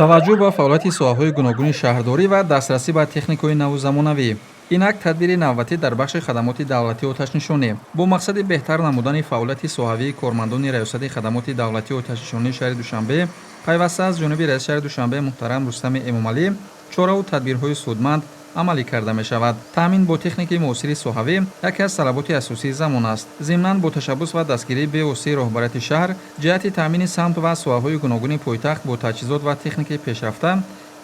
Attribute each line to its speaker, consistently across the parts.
Speaker 1: таваҷҷӯҳ ба фаъолияти соҳаҳои гуногуни шаҳрдорӣ ва дастрасӣ ба техникаҳои наву замонавӣ. Инак тадбири навбатӣ дар бахши хадамоти давлатии оташнишонӣ бо мақсади беҳтар намудани фаъолияти соҳавии кормандони раёсати хадамоти давлатии оташнишонии шаҳри Душанбе пайваста аз ҷониби раиси шаҳри Душанбе муҳтарам Рустами Эмомалӣ чораву тадбирҳои судманд амалӣ карда мешавад. таъмин бо техникаи муосири соҳавӣ яке аз талаботи асосии замон аст. зимнан бо ташаббус ва дастгирии бевоситаи роҳбарияти шаҳр ҷиҳати таъмини самт ва соҳаҳои гуногуни пойтахт бо таҷҳизот ва техникаи пешрафта,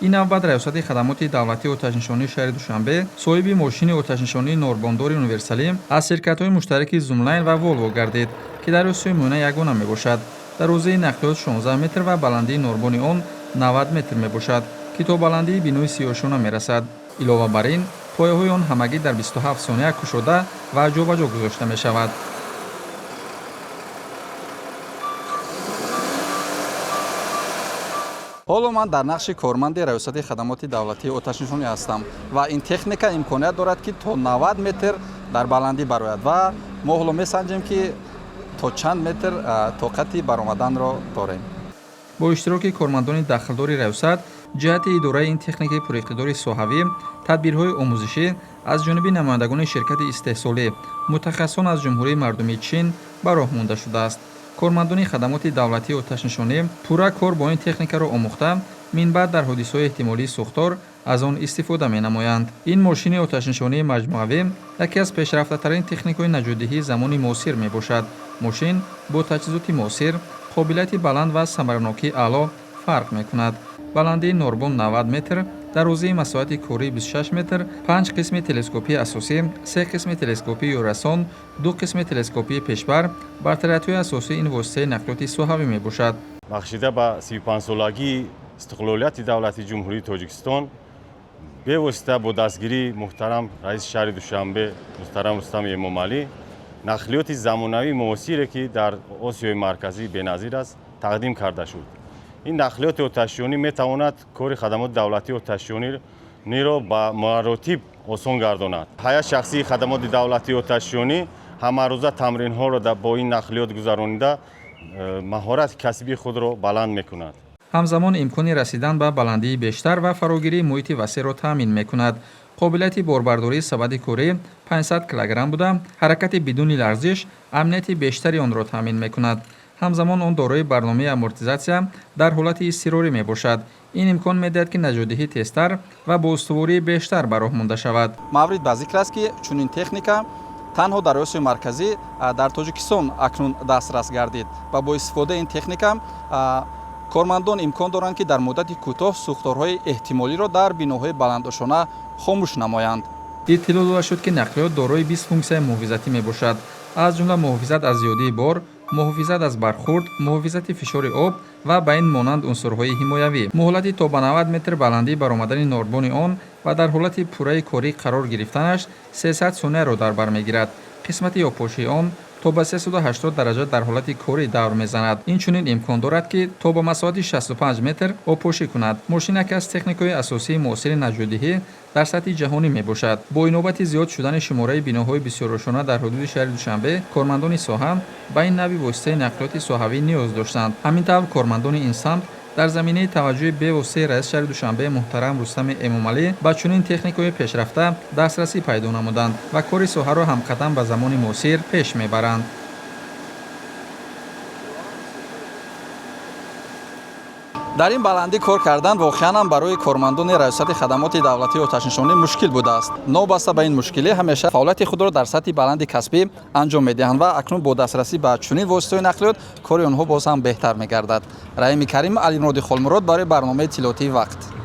Speaker 1: ин навбат раёсати хадамоти давлатии оташнишонии шаҳри Душанбе соҳиби мошини оташнишонии норбондори универсалӣ аз ширкатҳои муштараки Зумлайн ва Волво гардид, ки дар Осиёи Миёна ягона мебошад. Дарозаи нақлиёт 16 метр ва баландии норбони он 90 метр мебошад, ки то баландии бинои сиёҳшона мерасад. илова бар ин, пояҳои он ҳамагӣ дар 27 сония кушода ва ҷобаҷо гузошта мешавад. ҳоло ман дар нақши корманди раёсати хадамоти давлатии оташнишонӣ ҳастам ва ин техника имконият дорад, ки то 90 метр дар баландӣ барояд ва мо ҳоло месанҷем, ки то чанд метр тоқати баромаданро дорем. бо иштироки кормандони дахлдори раёсат ҷиҳати идораи ин техникаи пуриқтидори соҳавӣ тадбирҳои омӯзишӣ аз ҷониби намояндагони ширкати истеҳсолӣ мутахассисон аз ҷумҳурии мардумии Чин ба роҳ монда шудааст. кормандони хадамоти давлатии оташнишонӣ пурра кор бо ин техникаро омӯхта минбаъд дар ҳодисаҳои эҳтимолии сӯхтор аз он истифода менамоянд. ин мошини оташнишонии маҷмӯавӣ яке аз пешрафтатарин техникаҳои наҷотдиҳии замони муосир мебошад. мошин бо таҷҳизоти муосир қобилияти баланд ва самаранокии аъло фарқ мекунад. баландии норбон 90 метр, дарозаи масоҳати кории 26 метр, 5 қисми телескопии асосӣ, 3 қисми телескопии ёрасон, 2 қисми телескопии пешбар бартариятҳои асосии ин воситаи нақлиёти соҳавӣ мебошад.
Speaker 2: бахшида ба 35-солагии истиқлолияти давлати ҷумҳурии Тоҷикистон бевосита бо дастгирии муҳтарам раиси шаҳри Душанбе муҳтарам Рустами Эмомалӣ нақлиёти замонавии муосире, ки дар Осиёи марказӣ беназир аст, тақдим карда шуд. ин нақлиёти оташнишонӣ метавонад кори хадамоти давлатии оташнишониро ба маротиб осон гардонад. ҳайати шахсии хадамоти давлатии оташнишонӣ ҳамарӯза тамринҳоро бо ин нақлиёт гузаронида маҳорати касбии худро баланд мекунад.
Speaker 1: ҳамзамон имкони расидан ба баландии бештар ва фарогирии муҳити васеъро таъмин мекунад. қобилияти борбардории сабади курӣ 500 килограмм буда ҳаракати бидуни ларзиш амнияти бештари онро таъмин мекунад. ҳамзамон он дорои барномаи амортизатсия дар ҳолати изтирорӣ мебошад. ин имкон медиҳад, ки наҷотдиҳӣ тезтар ва бо устувории бештар ба роҳ монда шавад. маврид ба зикр аст, ки чунин техника танҳо дар Осиёи марказӣ дар Тоҷикистон акнун дастрас гардид ва бо истифодаи ин техника кормандон имкон доранд, ки дар муддати кӯтоҳ сӯхторҳои эҳтимолиро дар биноҳои баландошона хомӯш намоянд. иттилоъ дода шуд, ки нақлиёт дорои 20 функсияи муҳофизатӣ мебошад. аз ҷумла муҳофизат аз зиёдии бор, муҳофизат аз бархурд, муҳофизати фишори об ва ба ин монанд унсурҳои ҳимоявӣ. муҳлати то ба 90 метр баландӣ баромадани норбони он ва дар ҳолати пурраи корӣ қарор гирифтанаш 300 сонияро дар бар мегирад. қисмати ёпошии он то ба 380 дараҷа дар ҳолати корӣ давр мезанад. инчунин имкон дорад, ки то ба масоҳати 65 метр опошӣ кунад. мошин яке аз техникаҳои асосии муосири наҷотдиҳӣ дар сатҳи ҷаҳонӣ мебошад. бо инобати зиёд шудани шумораи биноҳои бисёррӯшона дар ҳудуди шаҳри Душанбе, кормандони соҳа ба ин нави воситаи нақлиёти соҳавӣ ниёз доштанд. ҳамин тавр кормандони ин самт дар заминаи таваҷҷӯҳи бевоситаи раиси шаҳри Душанбе муҳтарам Рустами Эмомалӣ ба чунин техникаҳои пешрафта дастрасӣ пайдо намуданд ва кори соҳаро ҳамқадам ба замони муосир пеш мебаранд. дар ин баландӣ кор кардан воқеан барои кормандони раёсати хадамоти давлатии оташнишонӣ мушкил будааст. нобаста ба ин мушкилӣ ҳамеша фаъолияти худро дар сатҳи баланди касбӣ анҷом медиҳанд ва акнун бо дастрасӣ ба чунин воситаҳои нақлиёт кори онҳо боз ҳам беҳтар мегардад. раими Карим, Алимроди Холмурод барои барномаи иттилоотии Вақт.